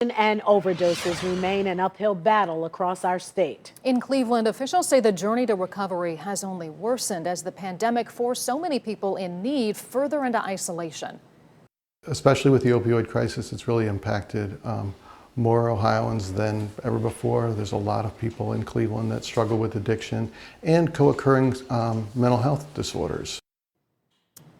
And overdoses remain an uphill battle across our state. In Cleveland, officials say the journey to recovery has only worsened as the pandemic forced so many people in need further into isolation. Especially with the opioid crisis, it's really impacted more Ohioans than ever before. There's a lot of people in Cleveland that struggle with addiction and co-occurring mental health disorders.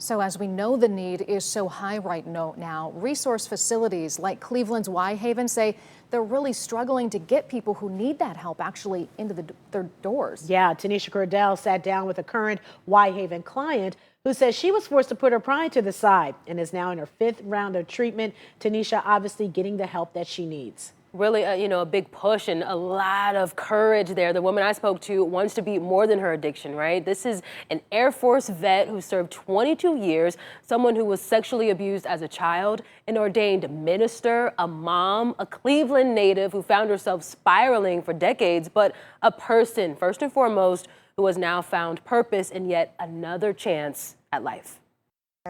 So as we know, the need is so high right now, resource facilities like Cleveland's Y-Haven say they're really struggling to get people who need that help actually into their doors. Yeah, TANEISHA Cordell sat down with a current Y-Haven client who says she was forced to put her pride to the side and is now in her 5th round of treatment. TANEISHA obviously getting the help that she needs. Really, a big push and a lot of courage there. The woman I spoke to wants to beat more than her addiction, right? This is an Air Force vet who served 22 years, someone who was sexually abused as a child, an ordained minister, a mom, a Cleveland native who found herself spiraling for decades, but a person, first and foremost, who has now found purpose and yet another chance at life.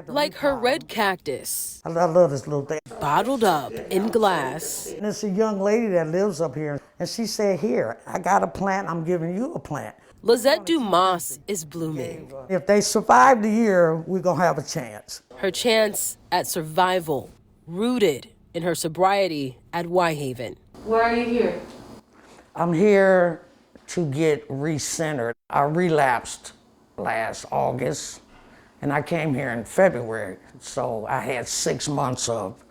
Like her red cactus. I love this little thing. Bottled up in glass. And it's a young lady that lives up here, and she said, here, I got a plant, I'm giving you a plant. Lizette DUMASS is blooming. If they survive the year, we're gonna have a chance. Her chance at survival, rooted in her sobriety at Y-Haven. Why are you here? I'm here to get re-centered. I relapsed last August, and I came here in February, so I had 6 months of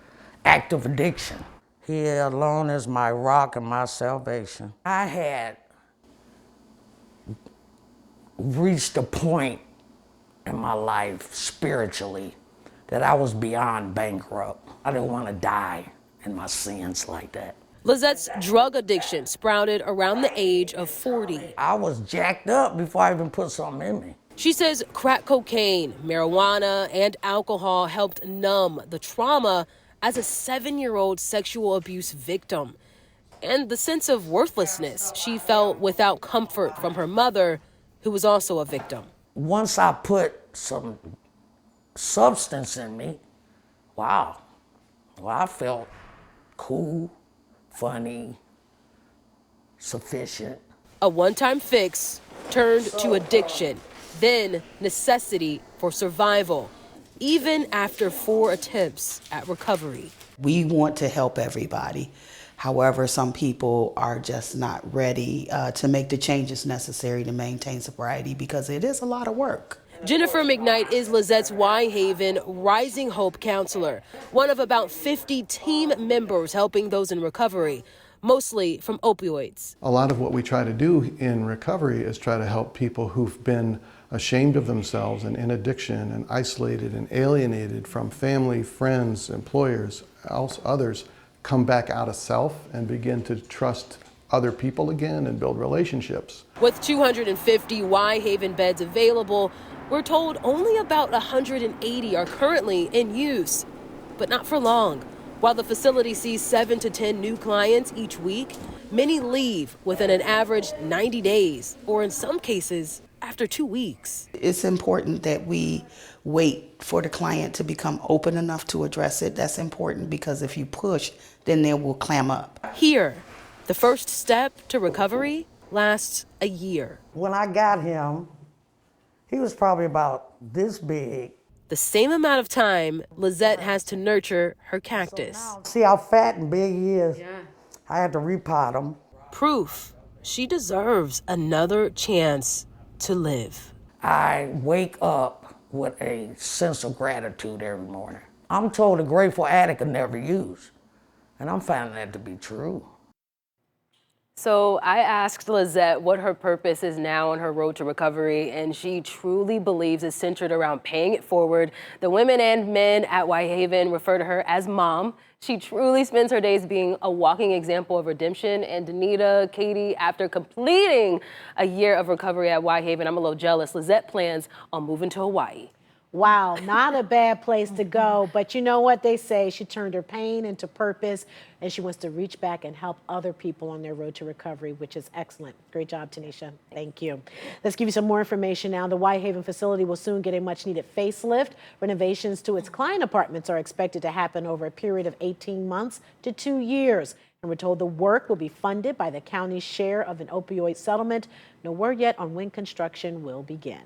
active addiction. He alone is my rock and my salvation. I had reached a point in my life spiritually that I was beyond bankrupt. I didn't want to die in my sins like that. Lizette's drug addiction sprouted around the age of 40. I was jacked up before I even put something in me. She says crack cocaine, marijuana, and alcohol helped numb the trauma as a 7-year-old sexual abuse victim and the sense of worthlessness she felt without comfort from her mother, who was also a victim. Once I put some substance in me, wow. Well, I felt cool, funny, sufficient. A one-time fix turned to addiction, then necessity for survival, even after 4 attempts at recovery. We want to help everybody. However, some people are just not ready to make the changes necessary to maintain sobriety because it is a lot of work. Jennifer McKnight is Lizette's Y-Haven Rising Hope counselor, one of about 50 team members helping those in recovery, mostly from opioids. A lot of what we try to do in recovery is try to help people who've been ashamed of themselves and in addiction and isolated and alienated from family, friends, employers, others, come back out of self and begin to trust other people again and build relationships. With 250 Y-Haven beds available, we're told only about 180 are currently in use, but not for long. While the facility sees 7 to 10 new clients each week, many leave within an average 90 days, or in some cases, after 2 weeks. It's important that we wait for the client to become open enough to address it. That's important because if you push, then they will clam up. Here, the first step to recovery lasts a year. When I got him, he was probably about this big. The same amount of time Lizette has to nurture her cactus. See how fat and big he is? Yeah. I had to repot him. Proof she deserves another chance to live. I wake up with a sense of gratitude every morning. I'm told a grateful addict can never use, and I'm finding that to be true. So I asked Lizette what her purpose is now on her road to recovery, and she truly believes it's centered around paying it forward. The women and men at Y-Haven refer to her as Mom. She truly spends her days being a walking example of redemption. And DANITA, Katie, after completing a year of recovery at Y-Haven, I'm a little jealous, Lizette plans on moving to Hawaii. Wow, not a bad place to go. But you know what they say? She turned her pain into purpose, and she wants to reach back and help other people on their road to recovery, which is excellent. Great job, TANEISHA. Thank you. Let's give you some more information now. The Whitehaven facility will soon get a much-needed facelift. Renovations to its client apartments are expected to happen over a period of 18 months to 2 years. And we're told the work will be funded by the county's share of an opioid settlement. No word yet on when construction will begin.